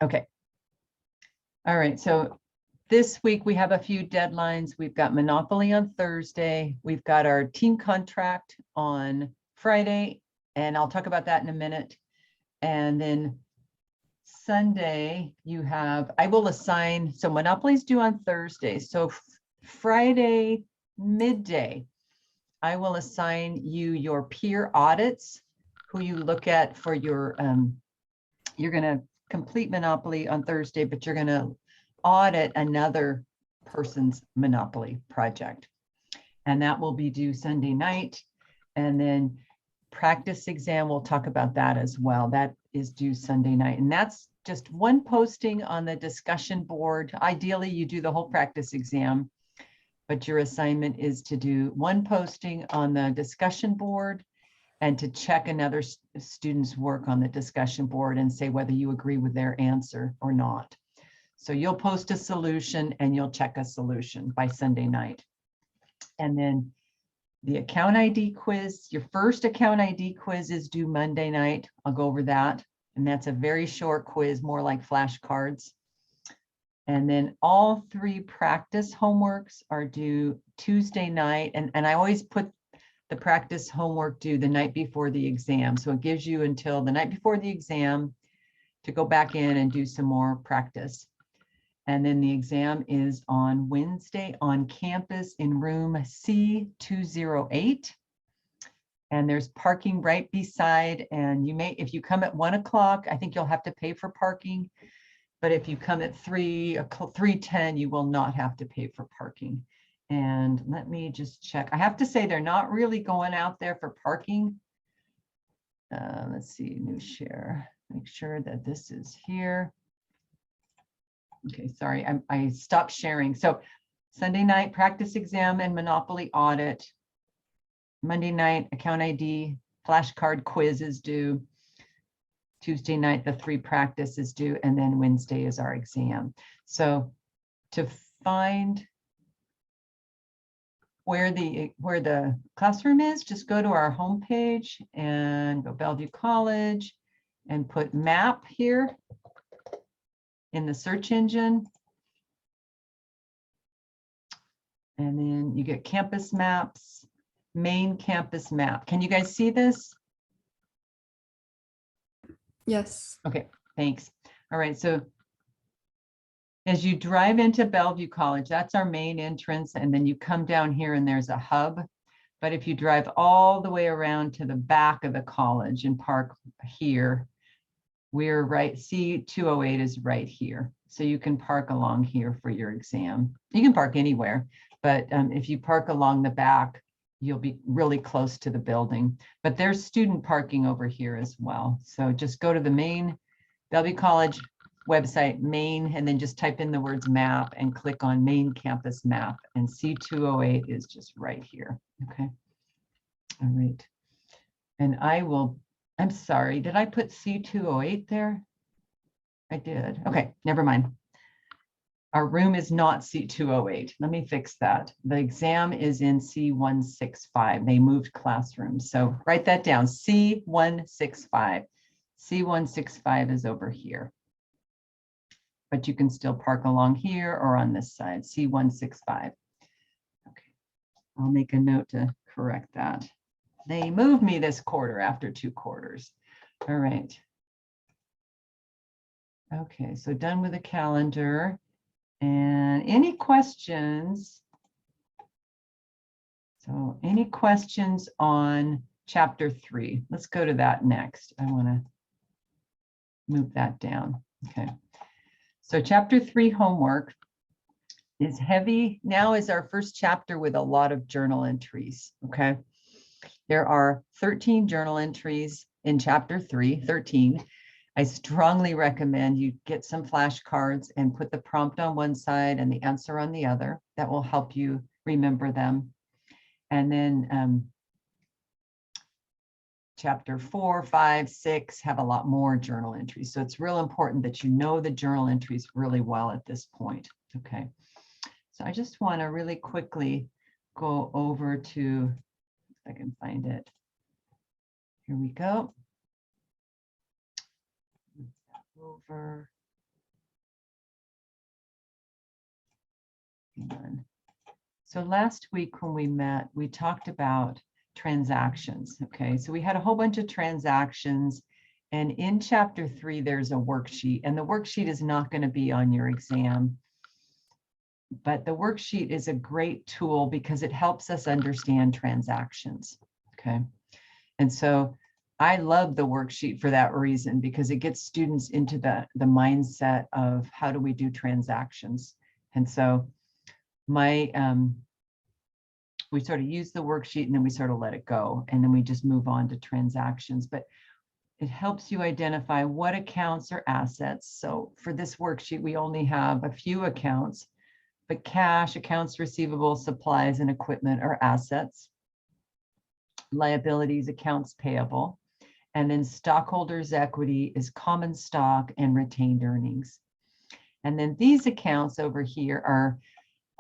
Okay. All right, so this week we have a few deadlines. We've got Monopoly on Thursday. We've got our team contract on Friday, and I'll talk about that in a minute. And then Sunday, you have, I will assign, so Monopoly's due on Thursday. So Friday midday, I will assign you your peer audits, who you look at for your, you're going to complete Monopoly on Thursday, but you're going to audit another person's Monopoly project. And that will be due Sunday night. And then practice exam, we'll talk about that as well. That is due Sunday night. And that's just one posting on the discussion board. Ideally, you do the whole practice exam, but your assignment is to do one posting on the discussion board and to check another student's work on the discussion board and say whether you agree with their answer or not. So you'll post a solution and you'll check a solution by Sunday night. And then the account ID quiz, your first account ID quiz is due Monday night. I'll go over that. And that's a very short quiz, more like flashcards. And then all 3 practice homeworks are due Tuesday night. And I always put the practice homework due the night before the exam. So it gives you until the night before the exam to go back in and do some more practice. And then the exam is on Wednesday on campus in room C208. And there's parking right beside, and you may, if you come at 1 o'clock, I think you'll have to pay for parking. But if you come at 3:10, you will not have to pay for parking. And let me just check. I have to say they're not really going out there for parking. Let's see, new share, make sure that this is here. Okay, sorry, I stopped sharing. So Sunday night, practice exam and Monopoly audit. Monday night, account ID, flashcard quiz is due. Tuesday night, the 3 practice is due, and then Wednesday is our exam. So to find where the classroom is, just go to our homepage and go Bellevue College and put map here in the search engine. And then you get campus maps, main campus map. Can you guys see this? Yes. Okay, thanks. All right, so as you drive into Bellevue College, that's our main entrance, and then you come down here and there's a hub. But if you drive all the way around to the back of the college and park here, we're right, C208 is right here. So you can park along here for your exam. You can park anywhere, but if you park along the back, you'll be really close to the building. But there's student parking over here as well. So just go to the main Bellevue College website, main, and then just type in the words map and click on main campus map. And C208 is just right here. Okay. All right. And I'm sorry, did I put C208 there? I did. Okay, never mind. Our room is not C208. Let me fix that. The exam is in C165. They moved classrooms. So write that down, C165. C165 is over here. But you can still park along here or on this side, C165. Okay, I'll make a note to correct that. They moved me this quarter after 2 quarters. All right. Okay, so done with the calendar. And any questions? So any questions on chapter 3? Let's go to that next. I want to move that down. Okay. So chapter 3 homework is heavy. Now is our first chapter with a lot of journal entries. Okay. There are 13 journal entries in chapter 3, 13. I strongly recommend you get some flashcards and put the prompt on one side and the answer on the other. That will help you remember them. And then chapter 4, 5, 6 have a lot more journal entries. So it's real important that you know the journal entries really well at this point. Okay. So I just want to really quickly go over to, if I can find it. Here we go. Over. So last week when we met, we talked about transactions. Okay, so we had a whole bunch of transactions. And in chapter 3, there's a worksheet, and the worksheet is not going to be on your exam. But the worksheet is a great tool because it helps us understand transactions. Okay, and so I love the worksheet for that reason, because it gets students into the mindset of how do we do transactions. And so we sort of use the worksheet and then we sort of let it go, and then we just move on to transactions. But it helps you identify what accounts are assets. So for this worksheet, we only have a few accounts, but cash, accounts receivable, supplies, and equipment are assets. Liabilities, accounts payable. And then stockholders' equity is common stock and retained earnings. And then these accounts over here are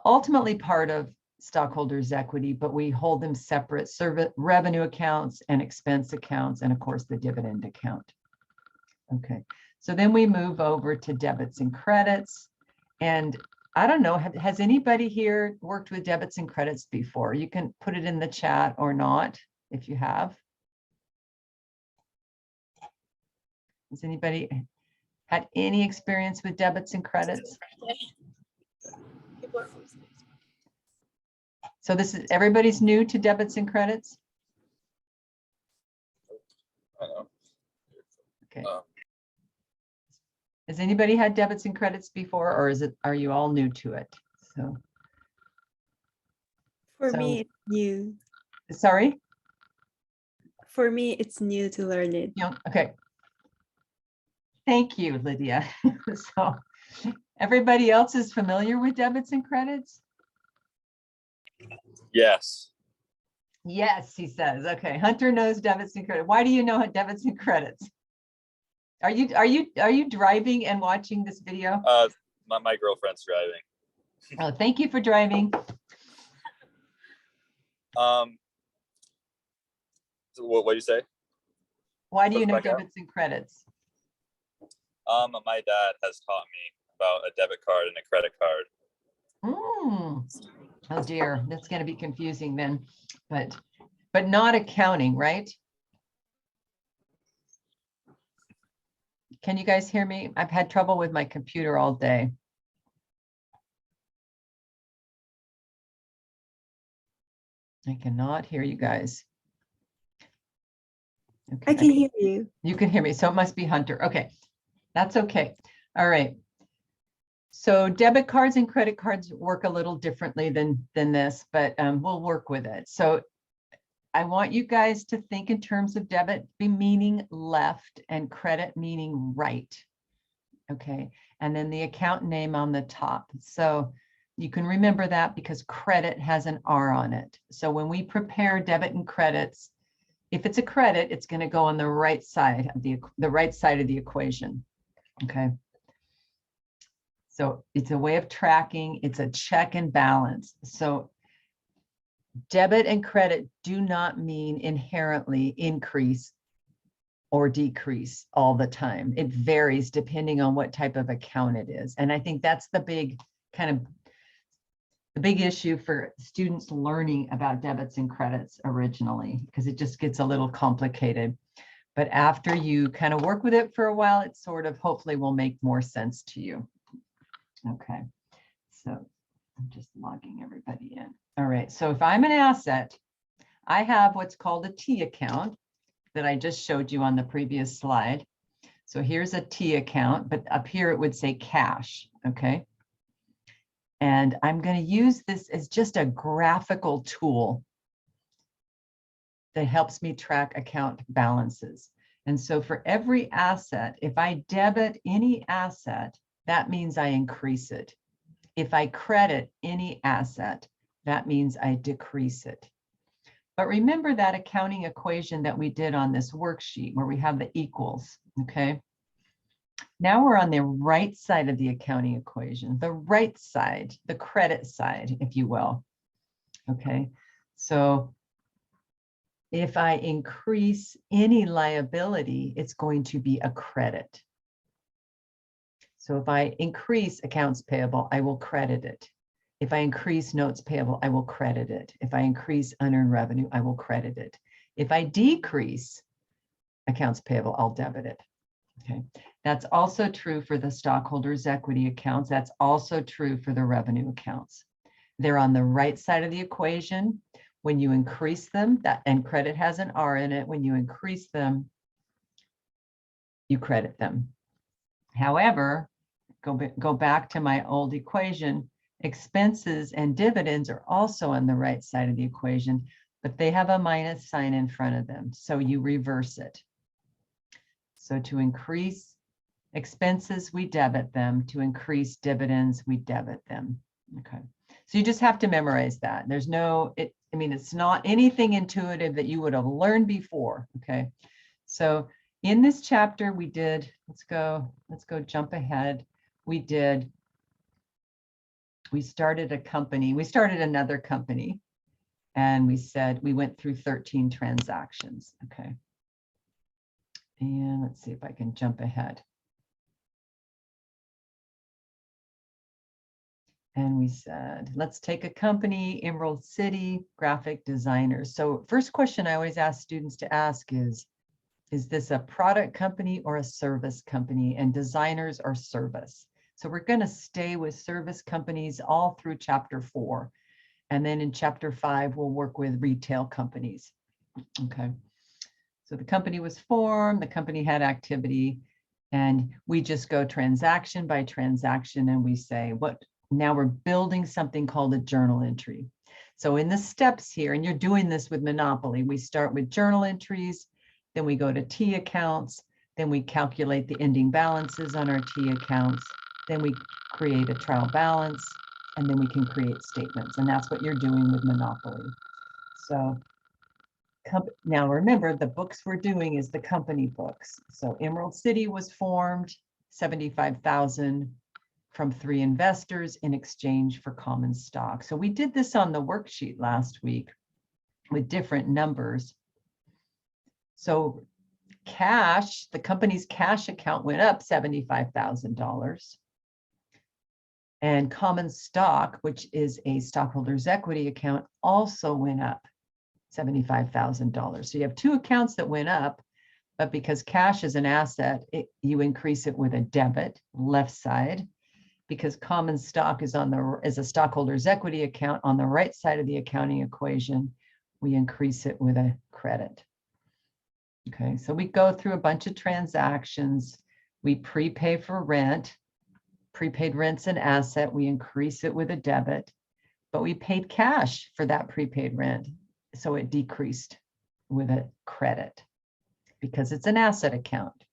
ultimately part of stockholders' equity, but we hold them separate: revenue accounts and expense accounts, and of course the dividend account. Okay, so then we move over to debits and credits. And I don't know, has anybody here worked with debits and credits before? You can put it in the chat or not if you have. Has anybody had any experience with debits and credits? So this is, everybody's new to debits and credits? I know. Okay. Has anybody had debits and credits before, or are you all new to it? So For me, it's new. Sorry? For me, it's new to learn it. Yeah, okay. Thank you, Lydia. So everybody else is familiar with debits and credits? Yes. Yes, he says. Okay, Hunter knows debits and credits. Why do you know debits and credits? Are you driving and watching this video? My girlfriend's driving. Oh, thank you for driving. So what did you say? Why do you know debits and credits? My dad has taught me about a debit card and a credit card. Oh dear, that's going to be confusing then, but not accounting, right? Can you guys hear me? I've had trouble with my computer all day. I cannot hear you guys. Okay, I can hear you. You can hear me, so it must be Hunter. Okay, that's okay. All right. So debit cards and credit cards work a little differently than this, but we'll work with it. So I want you guys to think in terms of debit meaning left and credit meaning right. Okay, and then the account name on the top. So you can remember that because credit has an R on it. So when we prepare debit and credits, if it's a credit, it's going to go on the right side of the right side of the equation. Okay. So it's a way of tracking. It's a check and balance. So debit and credit do not mean inherently increase or decrease all the time. It varies depending on what type of account it is. And I think that's the big issue for students learning about debits and credits originally, because it just gets a little complicated. But after you kind of work with it for a while, it sort of hopefully will make more sense to you. Okay, so I'm just logging everybody in. All right, so if I'm an asset, I have what's called a T account that I just showed you on the previous slide. So here's a T account, but up here it would say cash, okay? And I'm going to use this as just a graphical tool that helps me track account balances. And so for every asset, if I debit any asset, that means I increase it. If I credit any asset, that means I decrease it. But remember that accounting equation that we did on this worksheet where we have the equals, okay? Now we're on the right side of the accounting equation, the right side, the credit side, if you will, okay? So if I increase any liability, it's going to be a credit. So if I increase accounts payable, I will credit it. If I increase notes payable, I will credit it. If I increase unearned revenue, I will credit it. If I decrease accounts payable, I'll debit it. Okay, that's also true for the stockholders' equity accounts. That's also true for the revenue accounts. They're on the right side of the equation. When you increase them, and credit has an R in it, when you increase them, you credit them. However, go back to my old equation, expenses and dividends are also on the right side of the equation, but they have a minus sign in front of them. So you reverse it. So to increase expenses, we debit them. To increase dividends, we debit them. Okay. So you just have to memorize that. There's no, I mean, it's not anything intuitive that you would have learned before. Okay. So in this chapter, we did, let's go jump ahead. We started a company, we started another company, and we said we went through 13 transactions. Okay. And let's see if I can jump ahead. And we said, let's take a company, Emerald City, graphic designers. So first question I always ask students to ask is this a product company or a service company? And designers are service. So we're going to stay with service companies all through chapter 4. And then in chapter 5, we'll work with retail companies. Okay. So the company was formed, the company had activity, and we just go transaction by transaction and we say, now we're building something called a journal entry. So in the steps here, and you're doing this with Monopoly, we start with journal entries, then we go to T accounts, then we calculate the ending balances on our T accounts, then we create a trial balance, and then we can create statements. And that's what you're doing with Monopoly. So now remember, the books we're doing is the company books. So Emerald City was formed, 75,000 from 3 investors in exchange for common stock. So we did this on the worksheet last week with different numbers. So cash, the company's cash account went up $75,000. And common stock, which is a stockholder's equity account, also went up $75,000. So you have 2 accounts that went up, but because cash is an asset, you increase it with a debit, left side. Because common stock is a stockholder's equity account on the right side of the accounting equation, we increase it with a credit. Okay, so we go through a bunch of transactions. We prepay for rent. Prepaid rent's an asset. We increase it with a debit, but we paid cash for that prepaid rent. So it decreased with a credit because it's an asset account.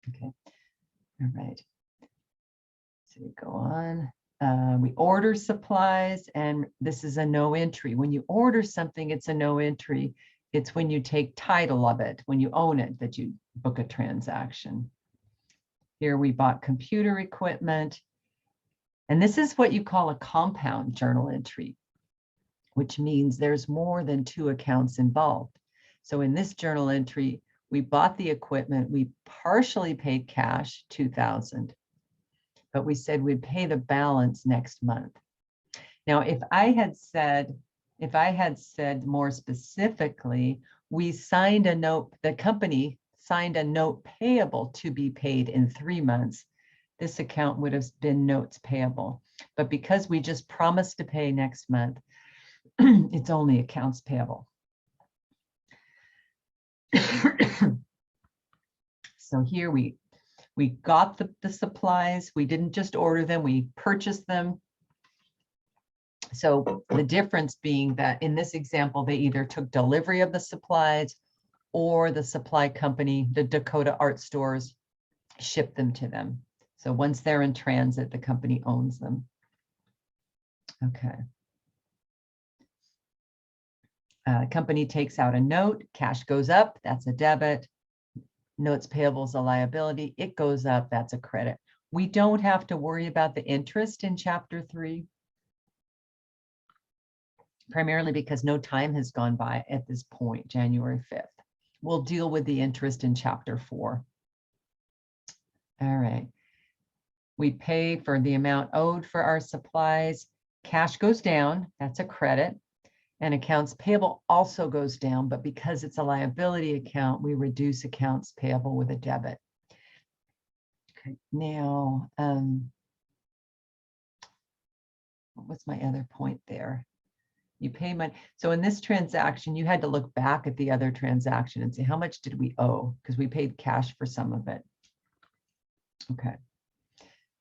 Okay, all right. So we go on. We order supplies, and this is a no entry. When you order something, it's a no entry. It's when you take title of it, when you own it, that you book a transaction. Here we bought computer equipment. And this is what you call a compound journal entry, which means there's more than 2 accounts involved. So in this journal entry, we bought the equipment. We partially paid cash, $2,000. But we said we'd pay the balance next month. Now, if I had said more specifically, we signed a note, the company signed a note payable to be paid in 3 months, this account would have been notes payable. But because we just promised to pay next month, it's only accounts payable. So here we got the supplies. We didn't just order them, we purchased them. So the difference being that in this example, they either took delivery of the supplies or the supply company, the Dakota Art Stores, shipped them to them. So once they're in transit, the company owns them. Okay. Company takes out a note, cash goes up, that's a debit. Notes payable is a liability, it goes up, that's a credit. We don't have to worry about the interest in chapter 3, primarily because no time has gone by at this point, January 5th. We'll deal with the interest in chapter 4. All right. We pay for the amount owed for our supplies. Cash goes down, that's a credit. And accounts payable also goes down, but because it's a liability account, we reduce accounts payable with a debit. Okay, now, what's my other point there? You pay money. So in this transaction, you had to look back at the other transaction and say, how much did we owe? Because we paid cash for some of it. Okay.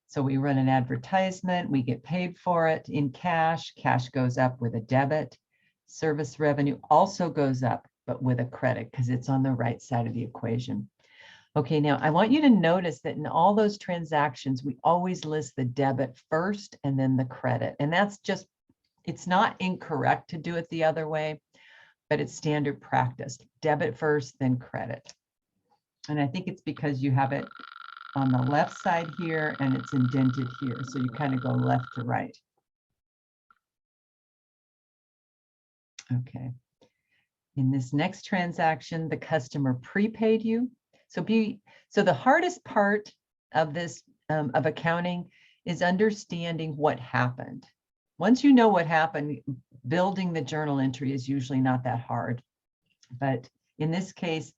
So we run an advertisement, we get paid for it in cash. Cash goes up with a debit. Service revenue also goes up, but with a credit because it's on the right side of the equation. Okay, now I want you to notice that in all those transactions, we always list the debit first and then the credit. And that's just, it's not incorrect to do it the other way, but it's standard practice. Debit first, then credit. And I think it's because you have it on the left side here and it's indented here. So you kind of go left to right. Okay. In this next transaction, the customer prepaid you. So the hardest part of this of accounting is understanding what happened. Once you know what happened, building the journal entry is usually not that hard. But in this case,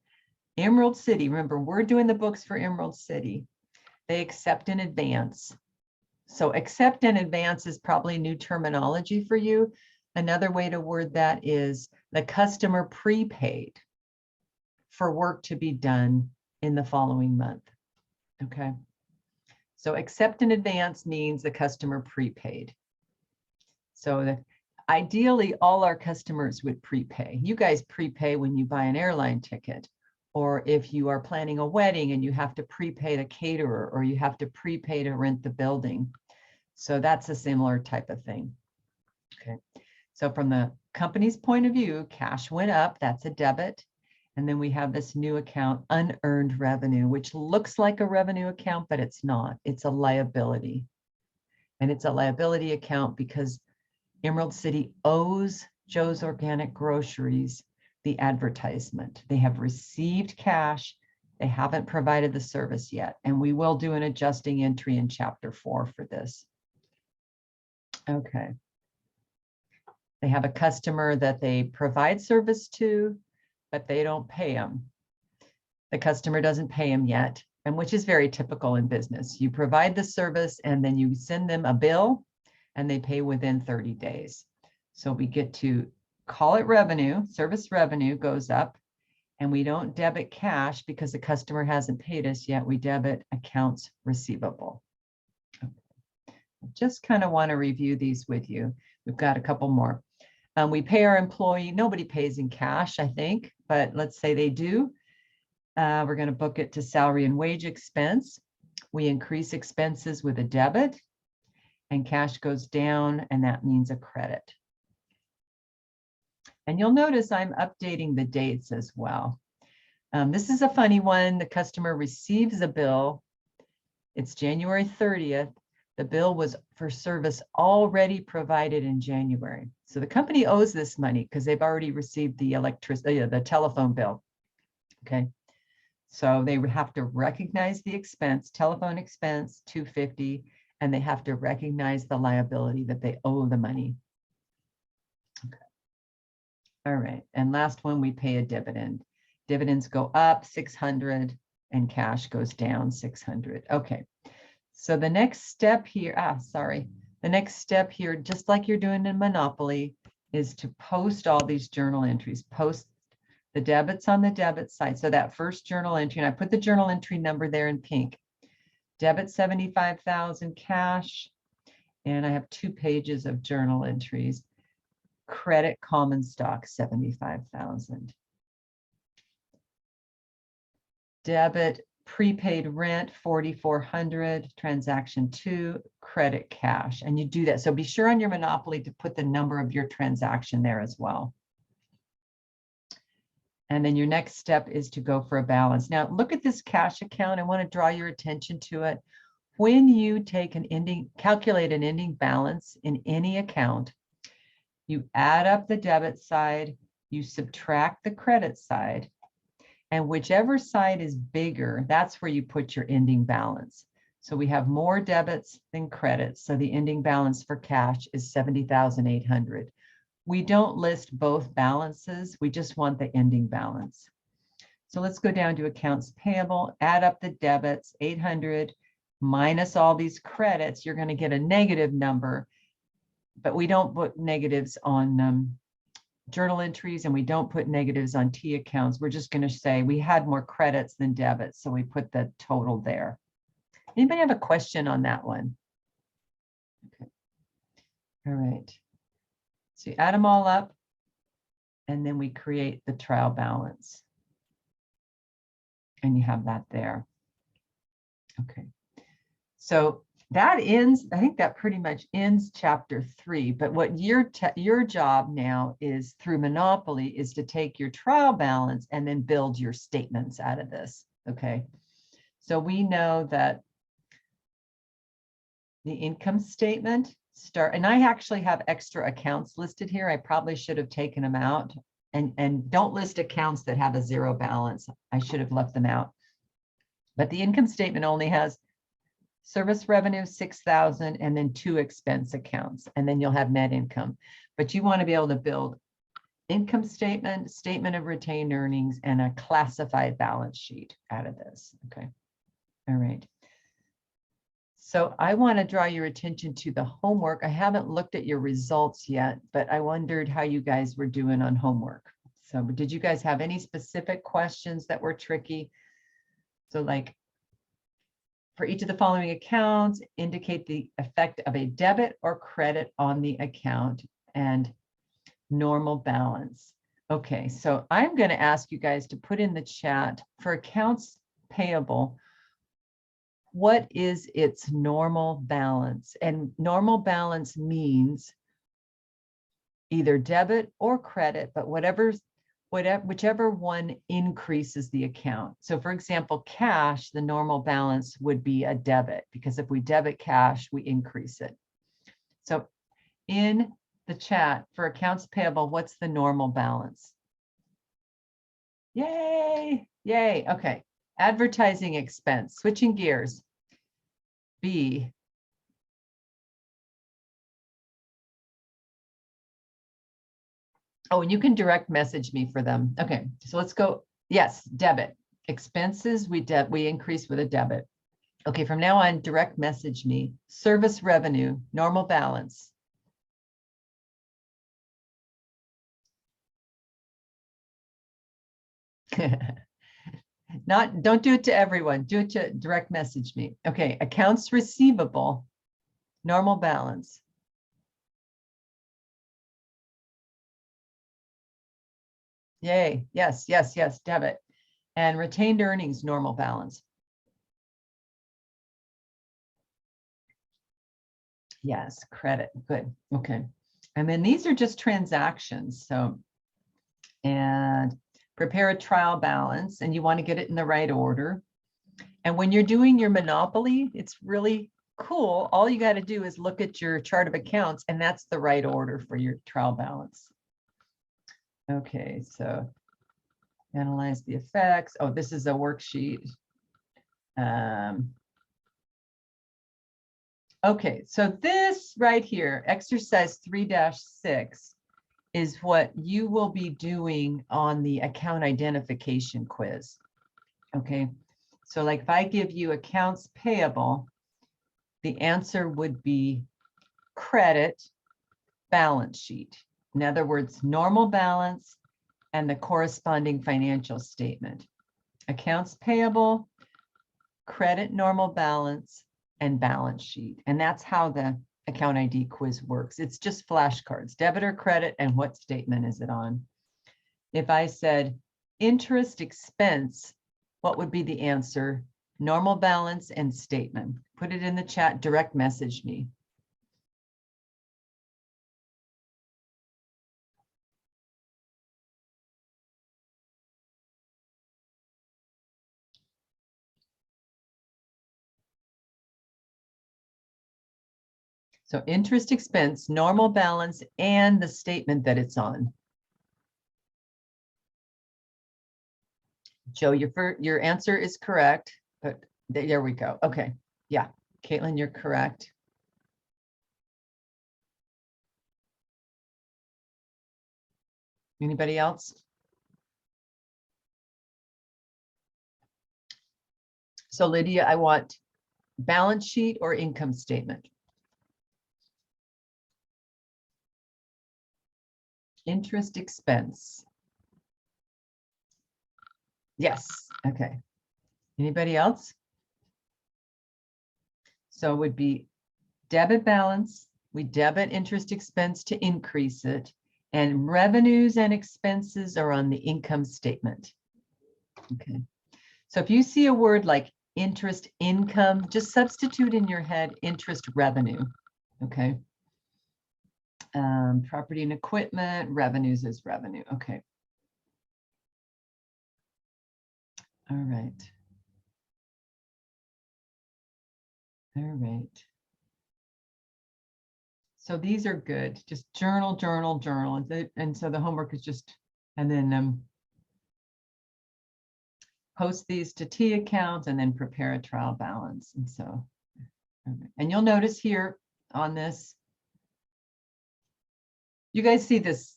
Emerald City, remember, we're doing the books for Emerald City. They accept in advance. So accept in advance is probably new terminology for you. Another way to word that is the customer prepaid for work to be done in the following month. Okay. So accept in advance means the customer prepaid. So ideally, all our customers would prepay. You guys prepay when you buy an airline ticket, or if you are planning a wedding and you have to prepay the caterer, or you have to prepay to rent the building. So that's a similar type of thing. Okay. So from the company's point of view, cash went up, that's a debit. And then we have this new account, unearned revenue, which looks like a revenue account, but it's not. It's a liability. And it's a liability account because Emerald City owes Joe's Organic Groceries the advertisement. They have received cash. They haven't provided the service yet. And we will do an adjusting entry in Chapter 4 for this. Okay. They have a customer that they provide service to, but they don't pay them. The customer doesn't pay them yet, and which is very typical in business. You provide the service and then you send them a bill and they pay within 30 days. So we get to call it revenue, service revenue goes up, and we don't debit cash because the customer hasn't paid us yet. We debit accounts receivable. Okay. I just kind of want to review these with you. We've got a couple more. We pay our employee. Nobody pays in cash, I think, but let's say they do. We're going to book it to salary and wage expense. We increase expenses with a debit, and cash goes down, and that means a credit. And you'll notice I'm updating the dates as well. This is a funny one. The customer receives a bill. It's January 30th. The bill was for service already provided in January. So the company owes this money because they've already received the electricity, the telephone bill. Okay. So they have to recognize the expense, telephone expense, $250, and they have to recognize the liability that they owe the money. Okay. All right. And last one, we pay a dividend. Dividends go up 600 and cash goes down 600. Okay. So the next step here, the next step here, just like you're doing in Monopoly, is to post all these journal entries. Post the debits on the debit side. So that first journal entry, and I put the journal entry number there in pink. Debit 75,000 cash, and I have 2 pages of journal entries. Credit common stock 75,000. Debit prepaid rent 4,400, transaction 2, credit cash, and you do that. So be sure on your Monopoly to put the number of your transaction there as well. And then your next step is to go for a balance. Now look at this cash account. I want to draw your attention to it. When you take calculate an ending balance in any account, you add up the debit side, you subtract the credit side, and whichever side is bigger, that's where you put your ending balance. So we have more debits than credits. So the ending balance for cash is 70,800. We don't list both balances. We just want the ending balance. So let's go down to accounts payable, add up the debits, 800 minus all these credits. You're going to get a negative number, but we don't put negatives on journal entries, and we don't put negatives on T accounts. We're just going to say we had more credits than debits. So we put the total there. Anybody have a question on that one? Okay. All right. So you add them all up, and then we create the trial balance. And you have that there. Okay. So that ends, I think that pretty much ends chapter 3. But what your job now is through Monopoly is to take your trial balance and then build your statements out of this. Okay. So we know that the income statement and I actually have extra accounts listed here. I probably should have taken them out, and don't list accounts that have a zero balance. I should have left them out. But the income statement only has service revenue, 6,000, and then 2 expense accounts, and then you'll have net income. But you want to be able to build income statement, statement of retained earnings, and a classified balance sheet out of this. Okay. All right. So I want to draw your attention to the homework. I haven't looked at your results yet, but I wondered how you guys were doing on homework. So did you guys have any specific questions that were tricky? So like, for each of the following accounts, indicate the effect of a debit or credit on the account and normal balance. Okay, so I'm going to ask you guys to put in the chat for accounts payable, what is its normal balance? And normal balance means either debit or credit, but whichever one increases the account. So for example, cash, the normal balance would be a debit, because if we debit cash, we increase it. So in the chat for accounts payable, what's the normal balance? Yay, yay, okay. Advertising expense, switching gears. B. Oh, and you can direct message me for them. Okay, so let's go. Yes, debit. Expenses, we increase with a debit. Okay, from now on, direct message me. Service revenue, normal balance. Don't do it to everyone. Do it to direct message me. Okay, accounts receivable, normal balance. Yay, yes, yes, yes, debit. And retained earnings, normal balance. Yes, credit, good, okay. And then these are just transactions, so, and prepare a trial balance, and you want to get it in the right order. And when you're doing your Monopoly, it's really cool. All you got to do is look at your chart of accounts, and that's the right order for your trial balance. Okay, so analyze the effects. Oh, this is a worksheet. Okay, so this right here, exercise 3-6, is what you will be doing on the account identification quiz. Okay, so like if I give you accounts payable, the answer would be credit balance sheet. In other words, normal balance and the corresponding financial statement. Accounts payable, credit normal balance, and balance sheet. And that's how the account ID quiz works. It's just flashcards, debit or credit, and what statement is it on? If I said interest expense, what would be the answer? Normal balance and statement. Put it in the chat, direct message me. So interest expense, normal balance, and the statement that it's on. Joe, your answer is correct, but there we go. Okay, Yeah, Caitlin, you're correct. Anybody else? So Lydia, I want balance sheet or income statement. Interest expense. Yes, okay. Anybody else? So it would be debit balance, we debit interest expense to increase it, and revenues and expenses are on the income statement. Okay. So if you see a word like interest income, just substitute in your head interest revenue. Okay. Property and equipment, revenues is revenue. Okay. All right. All right. So these are good. Just journal, journal, journal. And so the homework is just, and then post these to T account and then prepare a trial balance. And so, and you'll notice here on this, you guys see this,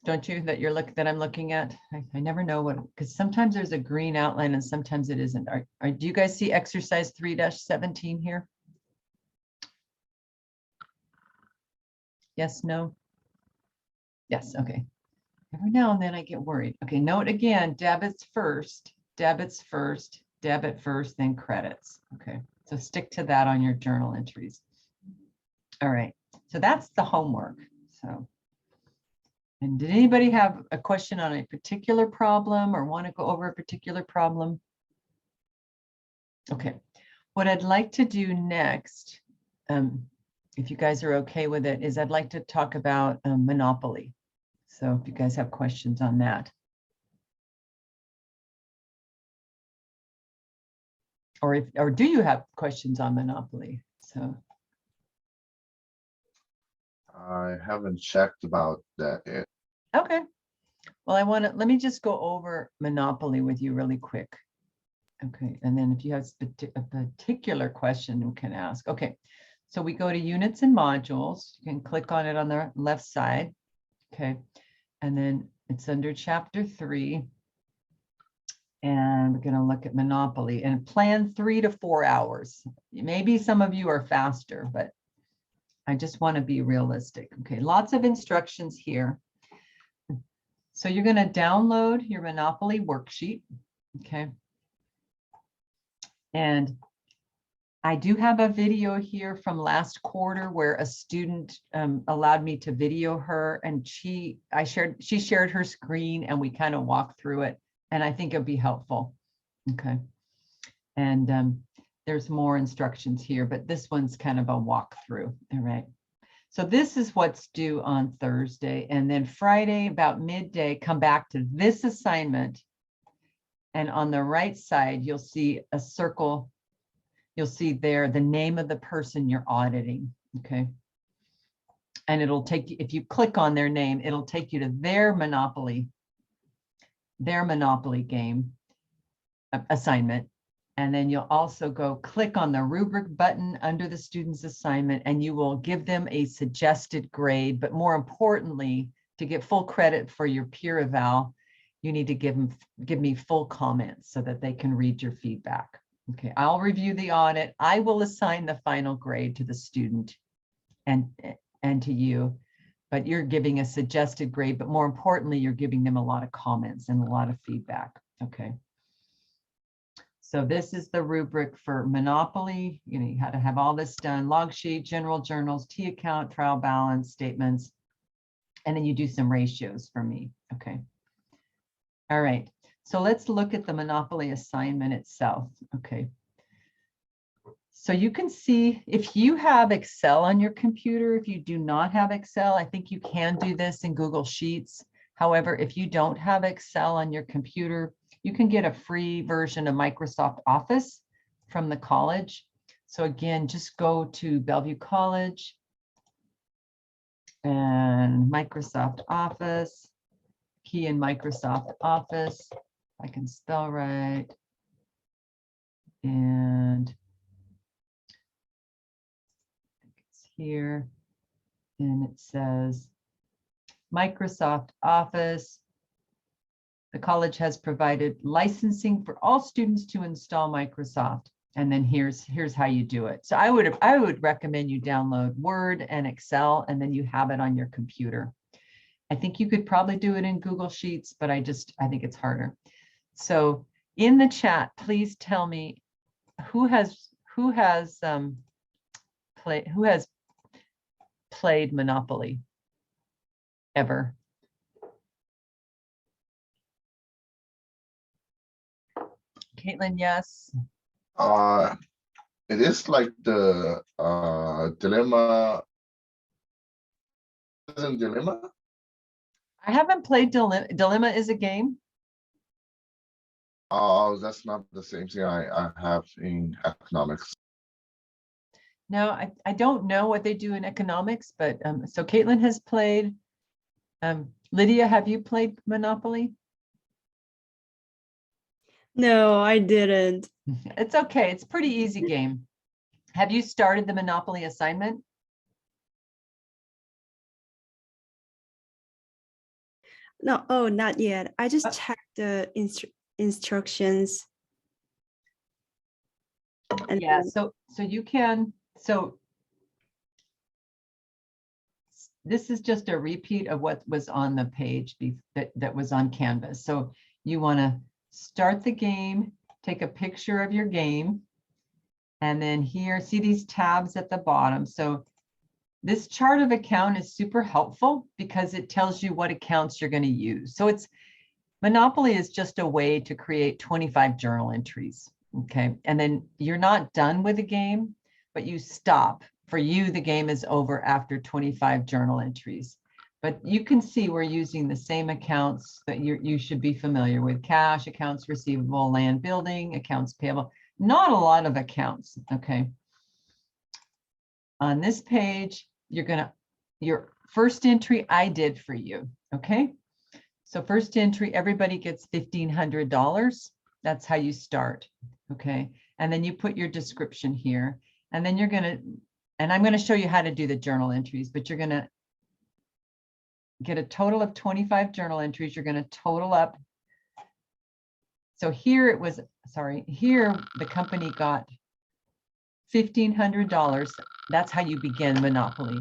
don't you, that I'm looking at? I never know what, because sometimes there's a green outline and sometimes it isn't. Do you guys see exercise 3-17 here? Yes, no? Yes, okay. Every now and then I get worried. Okay, note again, debit first, then credits. Okay, so stick to that on your journal entries. All right, so that's the homework. So, and did anybody have a question on a particular problem or want to go over a particular problem? Okay, what I'd like to do next, if you guys are okay with it, is I'd like to talk about Monopoly. So if you guys have questions on that. Or do you have questions on Monopoly? So I haven't checked about that yet. okay. Well, let me just go over Monopoly with you really quick. Okay, and then if you have a particular question, you can ask. Okay, so we go to units and modules. You can click on it on the left side. Okay, and then it's under chapter 3. And we're going to look at Monopoly and plan 3 to 4 hours. Maybe some of you are faster, but I just want to be realistic. Okay, lots of instructions here. So you're going to download your Monopoly worksheet. Okay. And I do have a video here from last quarter where a student allowed me to video her, and she shared her screen and we kind of walked through it. And I think it'll be helpful. Okay. And there's more instructions here, but this one's kind of a walkthrough. All right. So this is what's due on Thursday. And then Friday, about midday, come back to this assignment. And on the right side, you'll see a circle. You'll see there the name of the person you're auditing. Okay. And it'll take you, if you click on their name, it'll take you to their Monopoly game assignment. And then you'll also go click on the rubric button under the student's assignment, and you will give them a suggested grade. But more importantly, to get full credit for your peer eval, you need to give me full comments so that they can read your feedback. Okay, I'll review the audit. I will assign the final grade to the student and to you, but you're giving a suggested grade, but more importantly, you're giving them a lot of comments and a lot of feedback. Okay. So this is the rubric for Monopoly. You had to have all this done: log sheet, general journals, T account, trial balance, statements, and then you do some ratios for me. Okay. All right. So let's look at the Monopoly assignment itself. Okay. So you can see if you have Excel on your computer. If you do not have Excel, I think you can do this in Google Sheets. However, if you don't have Excel on your computer, you can get a free version of Microsoft Office from the college. So again, just go to Bellevue College and Microsoft Office, key in Microsoft Office, if I can spell right. And here. And it says Microsoft Office. The college has provided licensing for all students to install Microsoft. And then here's how you do it. So I would recommend you download Word and Excel, and then you have it on your computer. I think you could probably do it in Google Sheets, but I think it's harder. So in the chat, please tell me who has played Monopoly ever. Caitlin, yes. It is like the dilemma. Isn't dilemma? I haven't played Dilemma. Dilemma is a game. Oh, that's not the same thing I have in economics. No, I don't know what they do in economics, but so Caitlin has played. Lydia, have you played Monopoly? No, I didn't. It's okay. It's a pretty easy game. Have you started the Monopoly assignment? No, oh, not yet. I just checked the instructions. And Yeah, then- so you can, so this is just a repeat of what was on the page that was on Canvas. So you want to start the game, take a picture of your game, and then here, see these tabs at the bottom. So this chart of account is super helpful because it tells you what accounts you're going to use. So Monopoly is just a way to create 25 journal entries. Okay, and then you're not done with the game, but you stop. For you, the game is over after 25 journal entries. But you can see we're using the same accounts that you should be familiar with: cash, accounts receivable, land building, accounts payable. Not a lot of accounts. Okay. On this page, your first entry I did for you. Okay. So first entry, everybody gets $1,500. That's how you start. Okay. And then you put your description here, and then and I'm going to show you how to do the journal entries, but you're going to get a total of 25 journal entries. You're going to total up. So here here the company got $1,500. That's how you begin Monopoly.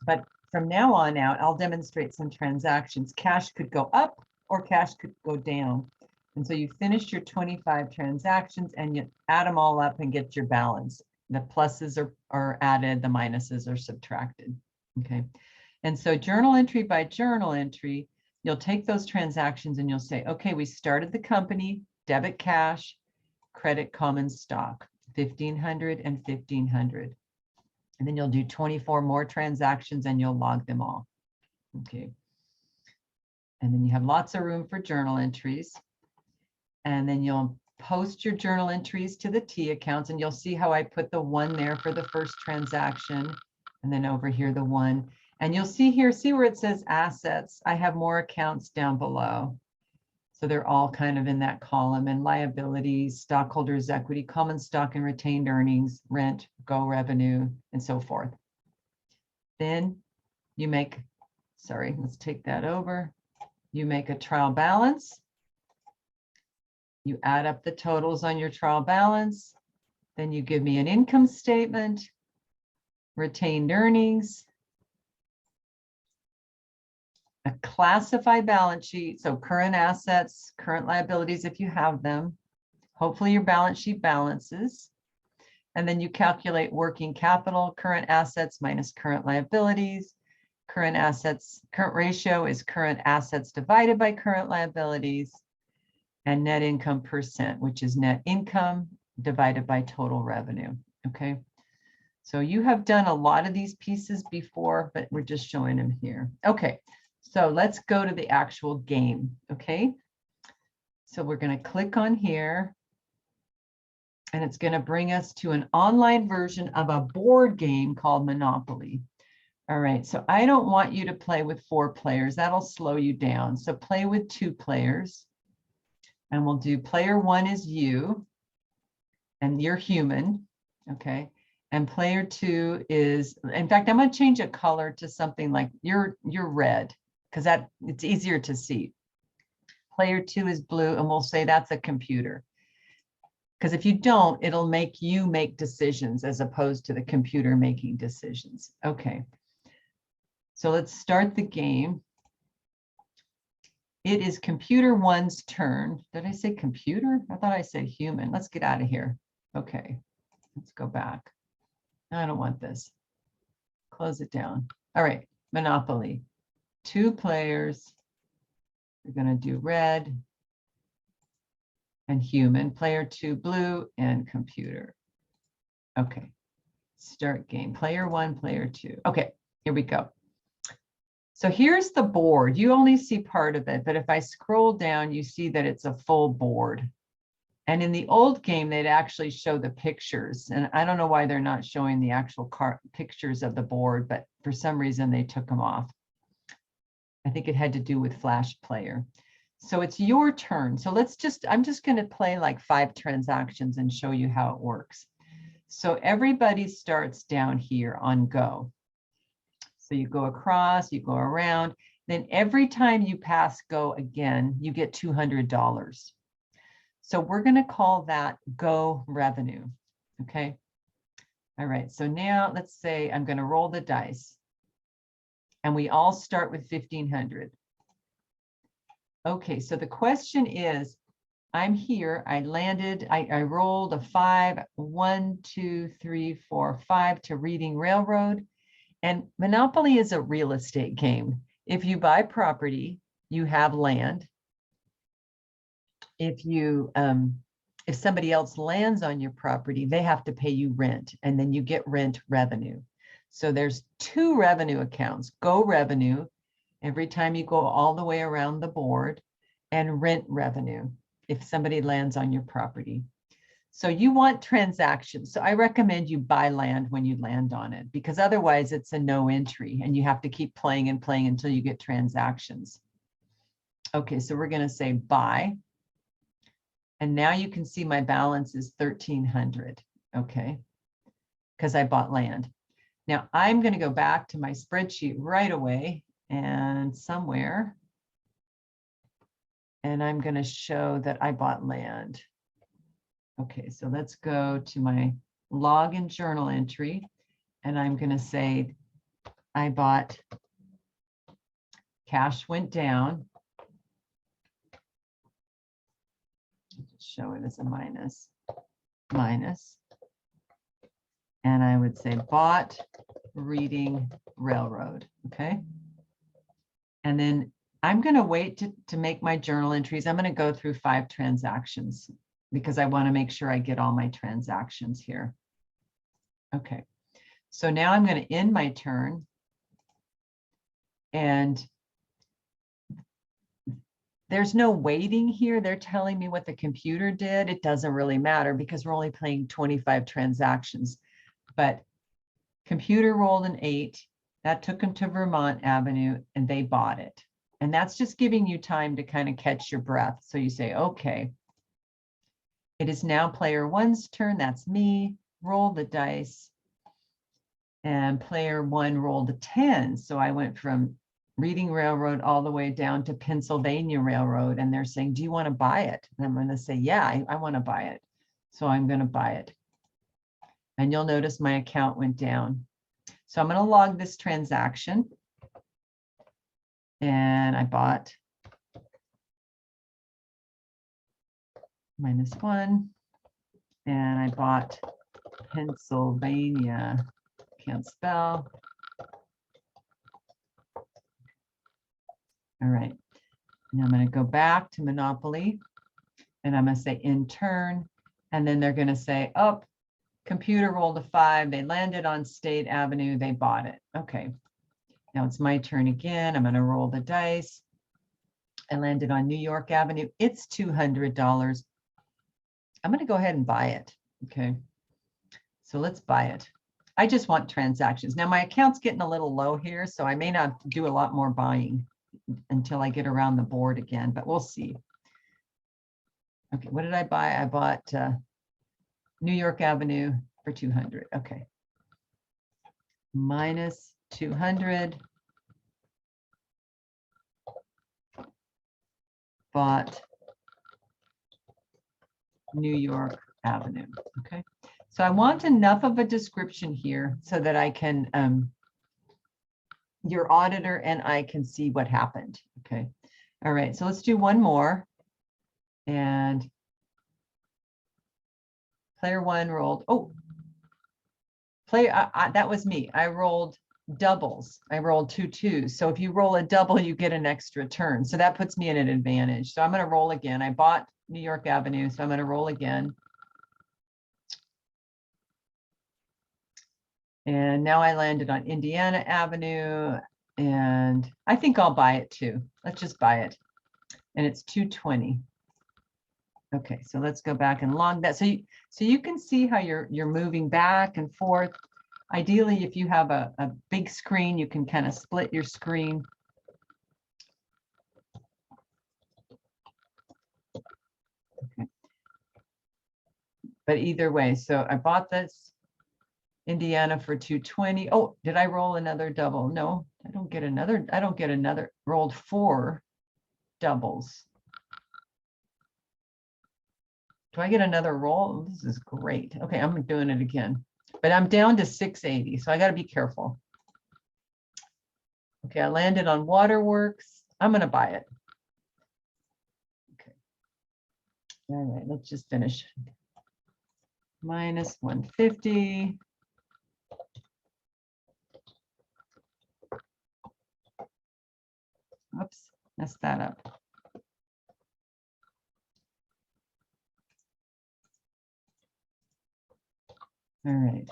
But from now on out, I'll demonstrate some transactions. Cash could go up or cash could go down. And so you finish your 25 transactions and you add them all up and get your balance. The pluses are added, the minuses are subtracted. Okay. And so journal entry by journal entry, you'll take those transactions and you'll say, okay, we started the company, debit cash, credit common stock, 1,500 and 1,500. And then you'll do 24 more transactions and you'll log them all. Okay. And then you have lots of room for journal entries. And then you'll post your journal entries to the T accounts, and you'll see how I put the 1 there for the first transaction. And then over here, the 1. And you'll see here, see where it says assets. I have more accounts down below. So they're all kind of in that column, and liabilities, stockholders' equity, common stock and retained earnings, rent, go revenue, and so forth. Then you make, let's take that over. You make a trial balance. You add up the totals on your trial balance. Then you give me an income statement, retained earnings, a classified balance sheet, so current assets, current liabilities if you have them. Hopefully your balance sheet balances. And then you calculate working capital, current assets minus current liabilities. Current assets, current ratio is current assets divided by current liabilities. And net income percent, which is net income divided by total revenue. Okay. So you have done a lot of these pieces before, but we're just showing them here. Okay. So let's go to the actual game. Okay. So we're going to click on here. And it's going to bring us to an online version of a board game called Monopoly. All right. So I don't want you to play with 4 players. That'll slow you down. So play with 2 players. And we'll do player 1 is you, and you're human, okay? And player 2 is, in fact, I'm going to change a color to something like you're red, because it's easier to see. Player 2 is blue, and we'll say that's a computer. Because if you don't, it'll make you make decisions as opposed to the computer making decisions. Okay. So let's start the game. It is computer 1's turn. Did I say computer? I thought I said human. Let's get out of here. Okay, let's go back. I don't want this. Close it down. All right, Monopoly. 2 players. We're going to do red and human. Player 2, blue, and computer. Okay, start game. Player 1, player 2. Okay, here we go. So here's the board. You only see part of it, but if I scroll down, you see that it's a full board. And in the old game, they'd actually show the pictures. And I don't know why they're not showing the actual pictures of the board, but for some reason they took them off. I think it had to do with Flash Player. So it's your turn. So I'm just going to play like 5 transactions and show you how it works. So everybody starts down here on go. So you go across, you go around, then every time you pass go again, you get $200. So we're going to call that go revenue. Okay. All right. So now let's say I'm going to roll the dice. And we all start with 1,500. Okay. So the question is, I'm here. I landed, I rolled a 5, 1, 2, 3, 4, 5 to Reading Railroad. And Monopoly is a real estate game. If you buy property, you have land. If somebody else lands on your property, they have to pay you rent, and then you get rent revenue. So there's 2 revenue accounts: go revenue, every time you go all the way around the board, and rent revenue if somebody lands on your property. So you want transactions. So I recommend you buy land when you land on it, because otherwise it's a no entry and you have to keep playing and playing until you get transactions. Okay, so we're going to say buy. And now you can see my balance is 1,300. Okay, because I bought land. Now I'm going to go back to my spreadsheet right away and somewhere. And I'm going to show that I bought land. Okay, so let's go to my log and journal entry, and I'm going to say I bought, cash went down. Just show it as a minus. And I would say bought Reading Railroad. Okay. And then I'm going to wait to make my journal entries. I'm going to go through 5 transactions, because I want to make sure I get all my transactions here. Okay, so now I'm going to end my turn. And there's no waiting here. They're telling me what the computer did. It doesn't really matter because we're only playing 25 transactions. But computer rolled an 8. That took them to Vermont Avenue, and they bought it. And that's just giving you time to kind of catch your breath. So you say, okay. It is now player 1's turn. That's me. Roll the dice. And player 1 rolled a 10. So I went from Reading Railroad all the way down to Pennsylvania Railroad. And they're saying, do you want to buy it? And I'm going to say, yeah, I want to buy it. So I'm going to buy it. And you'll notice my account went down. So I'm going to log this transaction. And I bought -1, and I bought Pennsylvania, can't spell. All right, now I'm going to go back to Monopoly, and I'm going to say in turn, and then they're going to say, oh, computer rolled a 5, they landed on State Avenue, they bought it. Okay, now it's my turn again. I'm going to roll the dice. I landed on New York Avenue. It's $200. I'm going to go ahead and buy it. Okay, so let's buy it. I just want transactions. Now my account's getting a little low here, so I may not do a lot more buying until I get around the board again, but we'll see. Okay, what did I buy? I bought New York Avenue for 200. Okay, minus 200. Bought New York Avenue. Okay. So I want enough of a description here so that I can, your auditor and I can see what happened. Okay. All right. So let's do one more. And player one rolled. Oh, that was me. I rolled doubles. I rolled 2 2s. So if you roll a double, you get an extra turn. So that puts me in an advantage. So I'm going to roll again. I bought New York Avenue. So I'm going to roll again. And now I landed on Indiana Avenue. And I think I'll buy it too. Let's just buy it. And it's 220. Okay, so let's go back and log that. So you can see how you're moving back and forth. Ideally, if you have a big screen, you can kind of split your screen. Okay. But either way, so I bought this Indiana for 220. Oh, did I roll another double? No, I don't get another. I don't get another. Rolled 4 doubles. Do I get another roll? This is great. Okay, I'm doing it again, but I'm down to 680, so I got to be careful. Okay, I landed on Waterworks. I'm going to buy it. Okay. All right, let's just finish. Minus 150. Oops, messed that up. All right.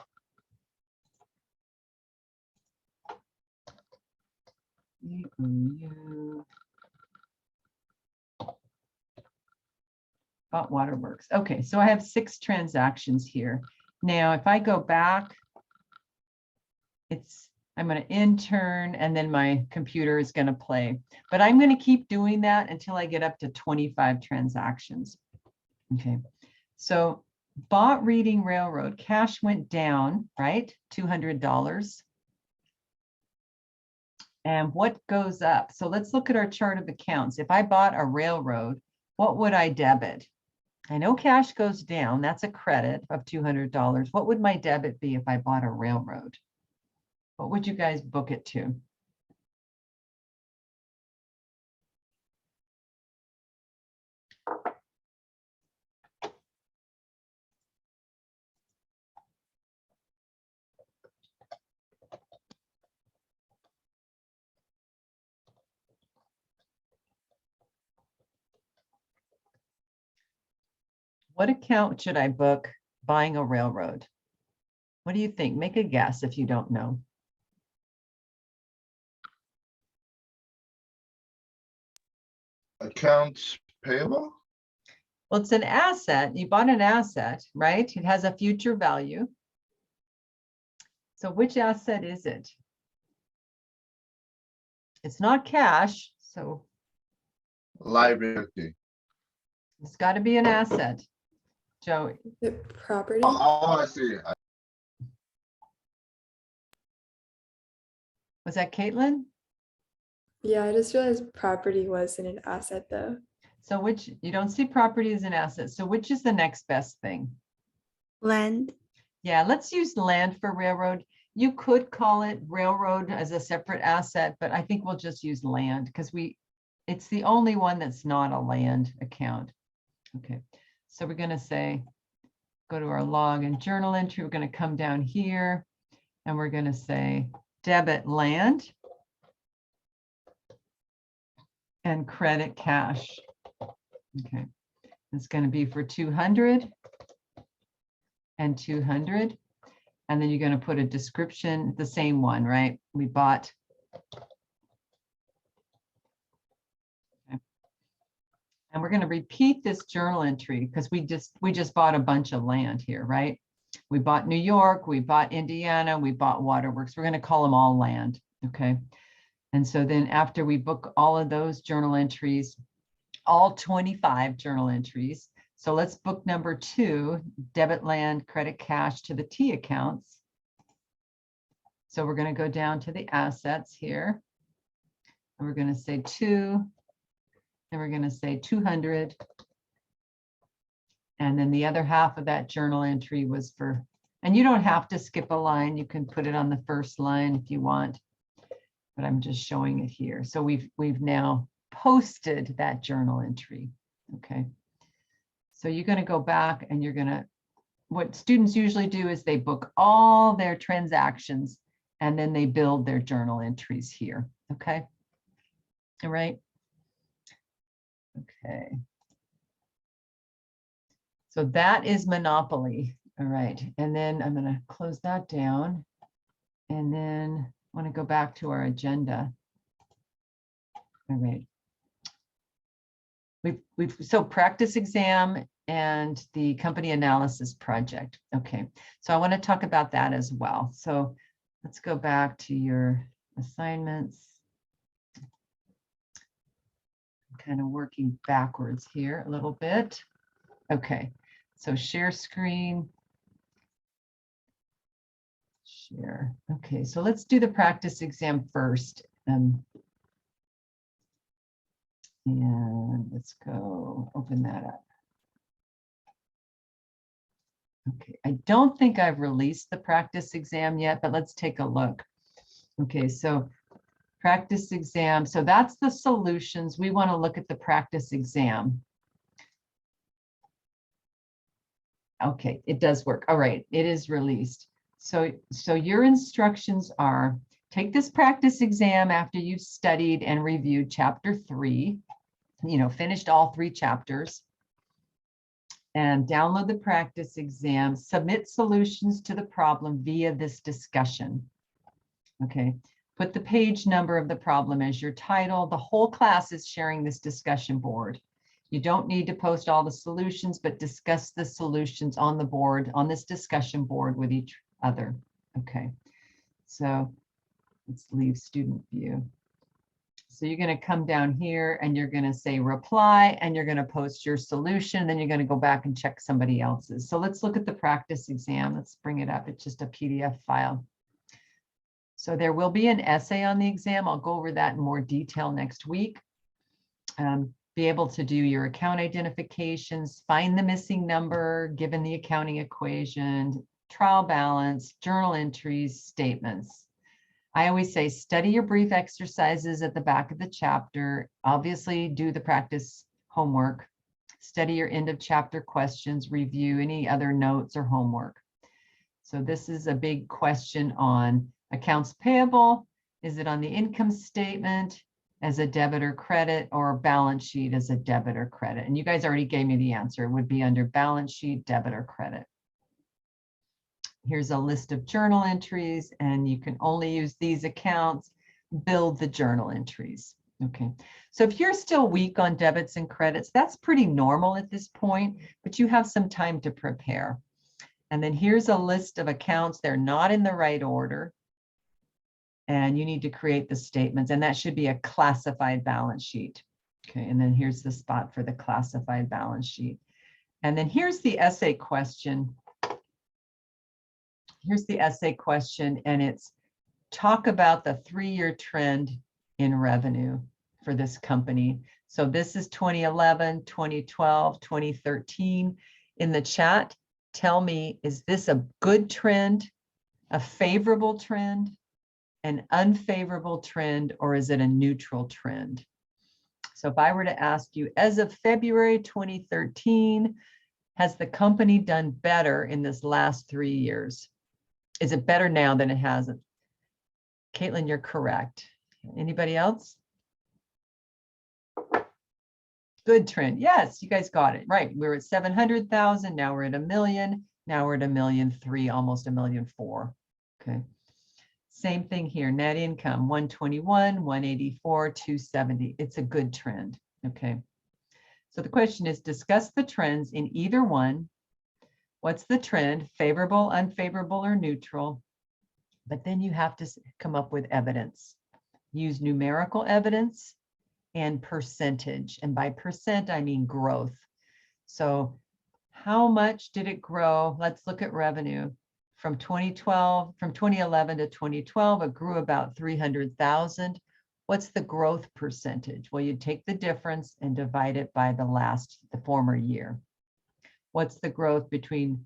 Bought Waterworks. Okay, so I have 6 transactions here. Now, if I go back, I'm going to intern and then my computer is going to play. But I'm going to keep doing that until I get up to 25 transactions. Okay, so bought Reading Railroad, cash went down, right? $200. And what goes up? So let's look at our chart of accounts. If I bought a railroad, what would I debit? I know cash goes down. That's a credit of $200. What would my debit be if I bought a railroad? What would you guys book it to? What account should I book buying a railroad? What do you think? Make a guess if you don't know. Accounts payable? Well, it's an asset. You bought an asset, right? It has a future value. So which asset is it? It's not cash, so Liability. it's got to be an asset. Joey, The property? Oh, I see. was that Caitlin? Yeah, I just realized property wasn't an asset though. So which, you don't see property as an asset. So which is the next best thing? Land. Yeah, let's use land for railroad. You could call it railroad as a separate asset, but I think we'll just use land because it's the only one that's not a land account. Okay, so we're going to say, go to our log and journal entry. We're going to come down here and we're going to say debit land and credit cash. Okay, it's going to be for 200 and 200. And then you're going to put a description, the same one, right? We bought. Okay. And we're going to repeat this journal entry because we just bought a bunch of land here, right? We bought New York, we bought Indiana, we bought Waterworks. We're going to call them all land, okay? And so then after we book all of those journal entries, all 25 journal entries. So let's book number 2, debit land, credit cash to the T accounts. So we're going to go down to the assets here. And we're going to say 2. And we're going to say 200. And then the other half of that journal entry was for, and you don't have to skip a line. You can put it on the first line if you want, but I'm just showing it here. So we've now posted that journal entry. Okay. So you're going to go back and you're going to, what students usually do is they book all their transactions and then they build their journal entries here. Okay. All right. Okay. So that is Monopoly. All right. And then I'm going to close that down. And then I want to go back to our agenda. All right. So practice exam and the company analysis project. Okay. So I want to talk about that as well. So let's go back to your assignments. I'm kind of working backwards here a little bit. Okay. So share screen. Share. Okay, so let's do the practice exam first. And let's go open that up. Okay, I don't think I've released the practice exam yet, but let's take a look. Okay, so practice exam. So that's the solutions. We want to look at the practice exam. Okay, it does work. All right, it is released. So your instructions are, take this practice exam after you've studied and reviewed chapter 3, finished all 3 chapters, and download the practice exam, submit solutions to the problem via this discussion. Okay, put the page number of the problem as your title. The whole class is sharing this discussion board. You don't need to post all the solutions, but discuss the solutions on the board, on this discussion board with each other. Okay, so let's leave student view. So you're going to come down here and you're going to say reply and you're going to post your solution. Then you're going to go back and check somebody else's. So let's look at the practice exam. Let's bring it up. It's just a PDF file. So there will be an essay on the exam. I'll go over that in more detail next week. Be able to do your account identifications, find the missing number, given the accounting equation, trial balance, journal entries, statements. I always say study your brief exercises at the back of the chapter. Obviously, do the practice homework. Study your end of chapter questions, review any other notes or homework. So this is a big question on accounts payable. Is it on the income statement as a debit or credit, or balance sheet as a debit or credit? And you guys already gave me the answer. It would be under balance sheet, debit or credit. Here's a list of journal entries, and you can only use these accounts. Build the journal entries. Okay, so if you're still weak on debits and credits, that's pretty normal at this point, but you have some time to prepare. And then here's a list of accounts. They're not in the right order. And you need to create the statements, and that should be a classified balance sheet. Okay, and then here's the spot for the classified balance sheet. And then here's the essay question. Here's the essay question, and it's talk about the 3-year trend in revenue for this company. So this is 2011, 2012, 2013. In the chat, tell me, is this a good trend, a favorable trend, an unfavorable trend, or is it a neutral trend? So if I were to ask you, as of February 2013, has the company done better in this last 3 years? Is it better now than it hasn't? Caitlin, you're correct. Anybody else? Good trend. Yes, you guys got it right. We're at 700,000. Now we're at 1 million. Now we're at 1.3 million, almost 1.4 million. Okay. Same thing here, net income, 121, 184, 270. It's a good trend, okay? So the question is, discuss the trends in either one. What's the trend, favorable, unfavorable, or neutral? But then you have to come up with evidence. Use numerical evidence and percentage. And by percent, I mean growth. So how much did it grow? Let's look at revenue from 2011 to 2012, it grew about 300,000. What's the growth percentage? Well, you take the difference and divide it by the former year. What's the growth between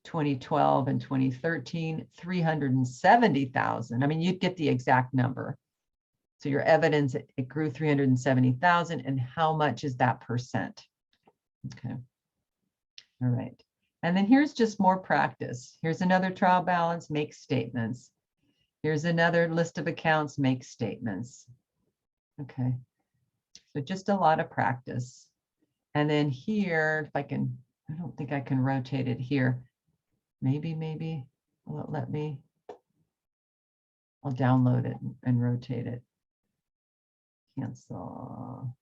2012 and 2013? 370,000. I mean, you'd get the exact number. So your evidence, it grew 370,000, and how much is that percent? Okay. All right. And then here's just more practice. Here's another trial balance, make statements. Here's another list of accounts, make statements. Okay. So just a lot of practice. And then here, if I can, I don't think I can rotate it here. Maybe, will it let me? I'll download it and rotate it. Cancel.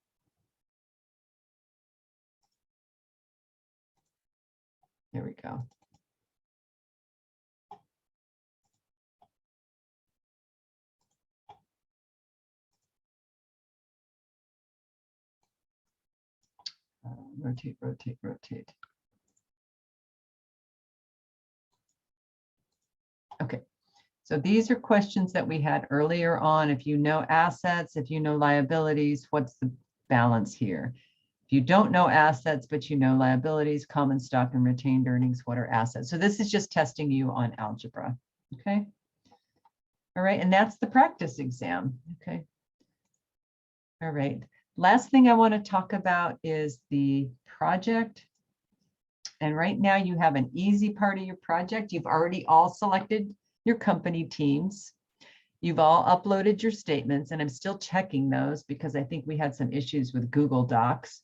There we go. Rotate, rotate, rotate. Okay, so these are questions that we had earlier on. If you know assets, if you know liabilities, what's the balance here? If you don't know assets, but you know liabilities, common stock and retained earnings, what are assets? So this is just testing you on algebra, okay? All right, and that's the practice exam, okay? All right, last thing I want to talk about is the project. And right now you have an easy part of your project. You've already all selected your company teams. You've all uploaded your statements, and I'm still checking those because I think we had some issues with Google Docs,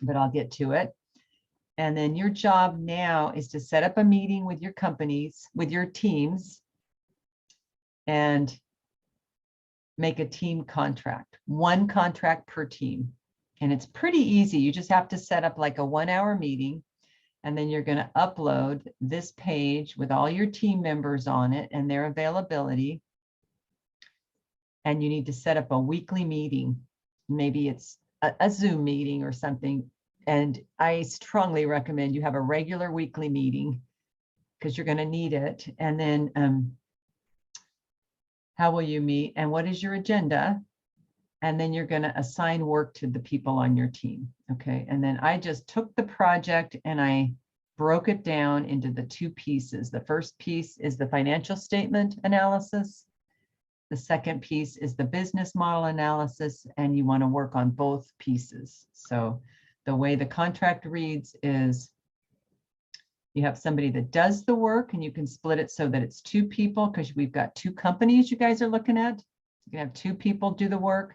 but I'll get to it. And then your job now is to set up a meeting with your companies, with your teams, and make a team contract, one contract per team. And it's pretty easy. You just have to set up like a 1-hour meeting, and then you're going to upload this page with all your team members on it and their availability. And you need to set up a weekly meeting. Maybe it's a Zoom meeting or something. And I strongly recommend you have a regular weekly meeting because you're going to need it. And then how will you meet and what is your agenda? And then you're going to assign work to the people on your team. Okay. And then I just took the project and I broke it down into the 2 pieces. The first piece is the financial statement analysis. The second piece is the business model analysis, and you want to work on both pieces. So the way the contract reads is you have somebody that does the work, and you can split it so that it's 2 people because we've got 2 companies you guys are looking at. You can have 2 people do the work,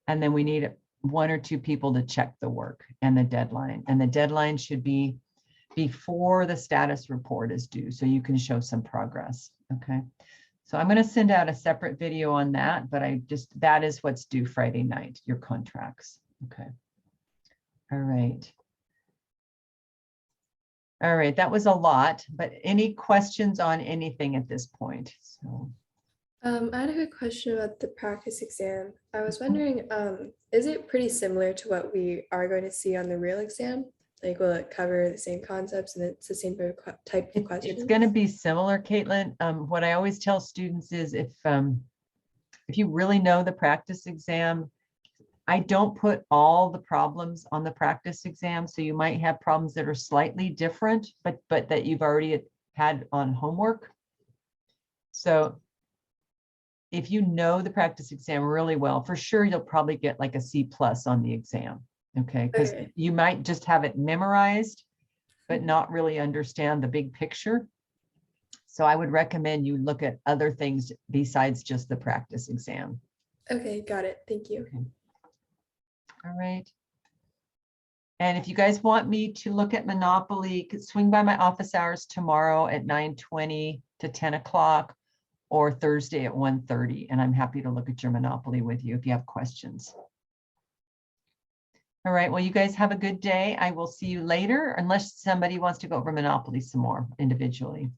and then we need 1 or 2 people to check the work and the deadline. And the deadline should be before the status report is due, so you can show some progress. Okay. So I'm going to send out a separate video on that, but that is what's due Friday night, your contracts. Okay. All right. All right, that was a lot, but any questions on anything at this point? So I had a good question about the practice exam. I was wondering, is it pretty similar to what we are going to see on the real exam? Like, will it cover the same concepts and it's the same type of questions? It's going to be similar, Caitlin. What I always tell students is if you really know the practice exam, I don't put all the problems on the practice exam. So you might have problems that are slightly different, but that you've already had on homework. So if you know the practice exam really well, for sure, you'll probably get like a C+ on the exam. Okay, because you might just have it memorized, but not really understand the big picture. So I would recommend you look at other things besides just the practice exam. Okay, got it. Thank you. Okay. All right. And if you guys want me to look at Monopoly, swing by my office hours tomorrow at 9:20 to 10 o'clock or Thursday at 1:30. And I'm happy to look at your Monopoly with you if you have questions. All right, well, you guys have a good day. I will see you later, unless somebody wants to go over Monopoly some more individually.